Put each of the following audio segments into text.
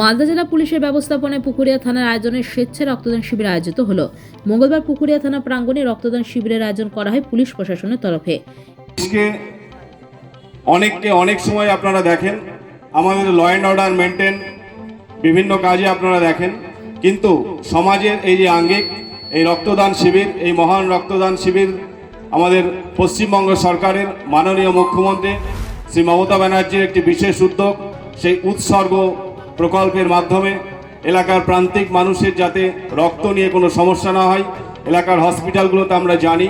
মালদা জেলা পুলিশের ব্যবস্থাপনায় পুকুরিয়া থানার আয়োজনে স্বেচ্ছা রক্তদান শিবির আয়োজিত হলো। মঙ্গলবার পুকুরিয়া থানা প্রাঙ্গণে রক্তদান শিবিরের আয়োজন করা হয় পুলিশ প্রশাসনের তরফে। অনেককে অনেক সময় আপনারা দেখেন আমাদের ল অ্যান্ড অর্ডার মেনটেন বিভিন্ন কাজে আপনারা দেখেন, কিন্তু সমাজের এই যে আঙ্গিক এই রক্তদান শিবির, এই মহান রক্তদান শিবির আমাদের পশ্চিমবঙ্গ সরকারের মাননীয় মুখ্যমন্ত্রী শ্রী মমতা ব্যানার্জির একটি বিশেষ উদ্যোগ। সেই উৎসর্গ প্রকল্পের মাধ্যমে এলাকার প্রান্তিক মানুষের যাতে রক্ত নিয়ে কোনো সমস্যা না হয়। এলাকার হসপিটালগুলোতে আমরা জানি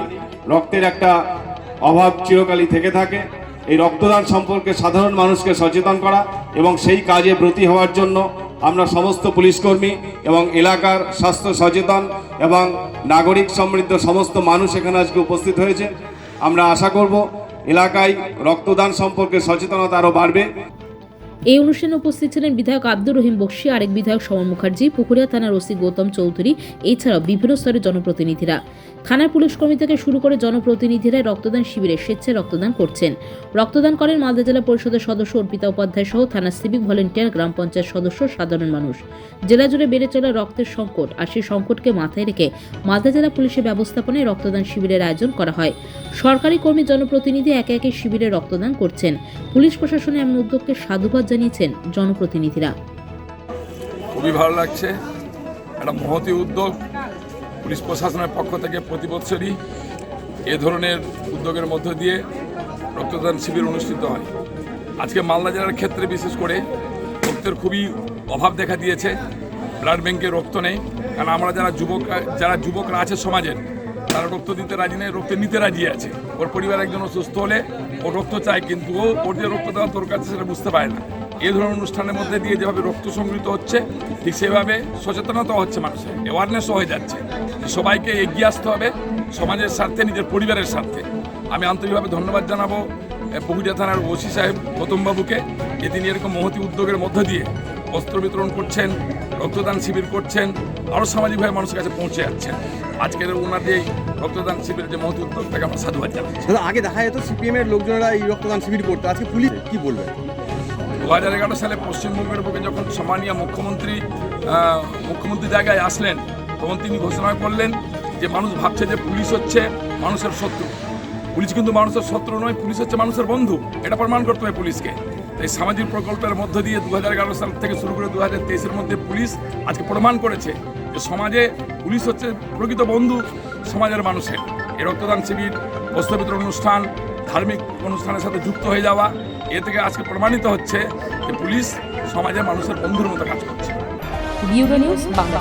রক্তের একটা অভাব চিরকালই থেকে থাকে। এই রক্তদান সম্পর্কে সাধারণ মানুষকে সচেতন করা এবং সেই কাজে ব্রতী হওয়ার জন্য আমরা সমস্ত পুলিশকর্মী এবং এলাকার স্বাস্থ্য সচেতন এবং নাগরিক সমৃদ্ধ সমস্ত মানুষ এখানে আজকে উপস্থিত হয়েছে। আমরা আশা করব এলাকায় রক্তদান সম্পর্কে সচেতনতা আরও বাড়বে। এই অনুষ্ঠানে উপস্থিত ছিলেন বিধায়ক আব্দুর রহিম বক্সী, আরেক বিধায়ক সমর মুখার্জি, পুকুরিয়া থানার ওসি গৌতম চৌধুরী, এছাড়াও বিভিন্ন স্তরের জনপ্রতিনিধিরা। থানার পুলিশ কর্মী থেকে শুরু করে জনপ্রতিনিধিরা রক্তদান শিবিরে স্বেচ্ছায় রক্তদান করছেন। রক্তদান করেন মালদা জেলা পরিষদের সদস্য অর্পিতা উপাধ্যায় সহ থানার সিভিক ভলেন্টিয়ার, গ্রাম পঞ্চায়েত সদস্য, সাধারণ মানুষ। জেলা জুড়ে বেড়ে চলা রক্তের সংকট আর সেই সংকটকে মাথায় রেখে মালদা জেলা পুলিশের ব্যবস্থাপনায় রক্তদান শিবিরের আয়োজন করা হয়। সরকারি কর্মী, জনপ্রতিনিধি একে একে শিবিরে রক্তদান করছেন। পুলিশ প্রশাসনের এমন উদ্যোগকে সাধুবাদ জানিয়েছেন জনপ্রতিনিধিরা। খুবই ভালো লাগছে, একটা মহতী উদ্যোগ। পুলিশ প্রশাসনের পক্ষ থেকে প্রতি বছরই এ ধরনের উদ্যোগের মধ্য দিয়ে রক্তদান শিবির অনুষ্ঠিত হয়। আজকে মালদা জেলার ক্ষেত্রে বিশেষ করে রক্তের খুবই অভাব দেখা দিয়েছে। ব্লাড ব্যাংকে রক্ত নেই, কারণ আমরা যারা যুবকরা আছে সমাজের, তারা রক্ত দিতে রাজি নেই, রক্ত নিতে রাজি আছে। ওর পরিবার একজন অসুস্থ হলে ও রক্ত চায়, কিন্তু ওর যে রক্ত দেওয়ার দরকার আছে সেটা বুঝতে পারে না। এই ধরনের অনুষ্ঠানের মধ্যে দিয়ে যেভাবে রক্ত সংগৃহীত হচ্ছে, ঠিক সেভাবে সচেতনতা হচ্ছে, মানুষের অ্যাওয়ারনেসও হয়ে যাচ্ছে। সবাইকে এগিয়ে আসতে হবে সমাজের স্বার্থে, নিজের পরিবারের স্বার্থে। আমি আন্তরিকভাবে ধন্যবাদ জানাবো পুকুরিয়া থানার ওসি সাহেব গৌতমবাবুকে, যে তিনি এরকম মহতী উদ্যোগের মধ্য দিয়ে বস্ত্র বিতরণ করছেন, রক্তদান শিবির করছেন, আরও সামাজিকভাবে মানুষের কাছে পৌঁছে যাচ্ছেন। আজকের ওনার যে রক্তদান শিবিরের যে মহতী উদ্যোগটাকে আমরা সাধুবাদ জানাচ্ছি। আগে দেখা যেত সিপিএম এর লোকজনেরা এই রক্তদান শিবির করতো, আজকে পুলিশ কি বলবে? 2011 সালে পশ্চিমবঙ্গের বুকে যখন সম্মানীয় মুখ্যমন্ত্রী জায়গায় আসলেন, তখন তিনি ঘোষণা করলেন যে মানুষ ভাবছে যে পুলিশ হচ্ছে মানুষের শত্রু। পুলিশ কিন্তু মানুষের শত্রু নয়, পুলিশ হচ্ছে মানুষের বন্ধু। এটা প্রমাণ করতে হবে পুলিশকে। এই সামাজিক প্রকল্পের মধ্য দিয়ে 2011 সাল থেকে শুরু করে 2023-এর মধ্যে পুলিশ আজকে প্রমাণ করেছে যে সমাজে পুলিশ হচ্ছে প্রকৃত বন্ধু সমাজের মানুষের। এই রক্তদান শিবির, বস্ত্র বিতরণ অনুষ্ঠান, ধার্মিক অনুষ্ঠানের সাথে যুক্ত হয়ে যাওয়া, এ থেকে আজকে প্রমাণিত হচ্ছে যে পুলিশ সমাজের মানুষের বন্ধুর মতো কাজ করছে। Bureau news Bangla.